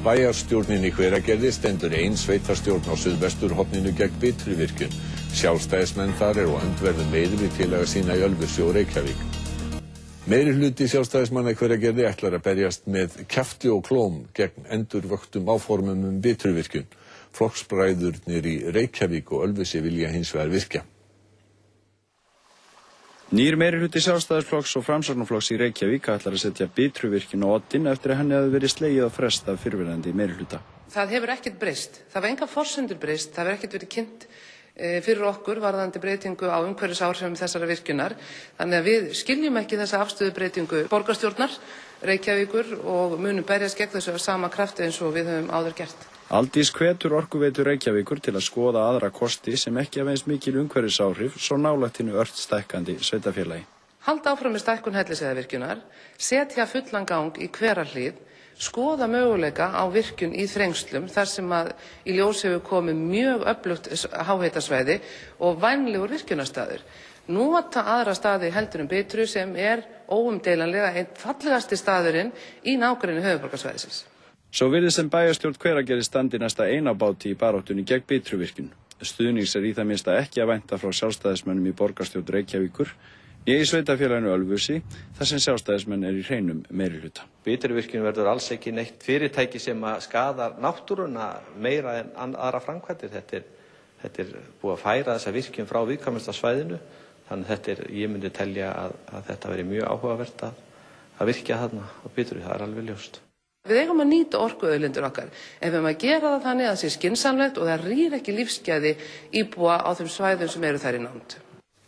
Bæjarstjórnin í Hveragerði stendur ein sveitarstjórn á suðvesturhorninu gegn Bitruvirkjun. Sjálfstæðismenn þar eru á öndverðum veiði við félaga sína í Ölfusi og Reykjavík. Meirihluti Sjálfstæðismanna í Hveragerði ætlar að berjast með kjafti og klóm gegn endurvöktum áformum Bitruvirkjun. Flokksbræðurnir í Reykjavík og Ölfusi vilja hins vegar virkja. Nýr meirihluti Sjálfstæðisflokks og Framsóknarflokks í Reykjavík ætlar að setja Bitruvirkjun á oddinn eftir að henni hafi verið slegið á frest af fyrrverandi meirihluta. Það hefur ekkert breyst. Það var engar forsendur breyst. Það hefur ekkert verið kynnt fyrir okkur varðandi breytingu á umhverfisáhrifum þessara virkjunar. Þannig að við skiljum ekki þessa afstöðubreytingu borgarstjórnar Reykjavíkur og munum berjast gegn þessu af sama krafti eins og við höfum áður gert. Aldís hvetur Orkuveitu Reykjavíkur til að skoða aðra kosti sem ekki hafa eins mikil umhverfisáhrif svo nálægt hinu ört stækkandi sveitarfélagi. Halda áfram með stækkun Hellisheiðarvirkjunar, setja fullan gang í Hverahlíð, skoða möguleika á virkjun í Þrengslum þar sem að í ljós hefur komið mjög öflugt háhitasvæði og vænlegur virkjunarstaður. Nota aðra staði heldur Bitru sem óumdeilanlega einn fallegasti staðurinn í nágrenni höfuðborgarsvæðisins. Svo virðist sem bæjarstjórn Hveragerði standi næsta einabáti í baráttunni gegn Bitruvirkjun. Stuðnings í það minnsta ekki að vænta frá sjálfstæðismönnum í borgarstjórn Reykjavíkur í sveitarfélaginu Ölfusi þar sem sjálfstæðismenn í hreinum meirihluta. Bitruvirkjun verður alls ekki neitt fyrirtæki sem skaðar náttúruna meira en aðra framkvæmdir. Þetta búið að færa þessa virkjun frá viðkvæmasta svæðinu. Þannig ég myndi telja að þetta veri mjög áhugavert að virkja þarna á Bitru. Það alveg ljóst. Við eigum að nýta orkuauðlindir okkar. Ef við að gera það þannig að það sé skynsamlegt og það rýr ekki lífsgæði íbúa á þeim svæðum sem eru þær í nánd.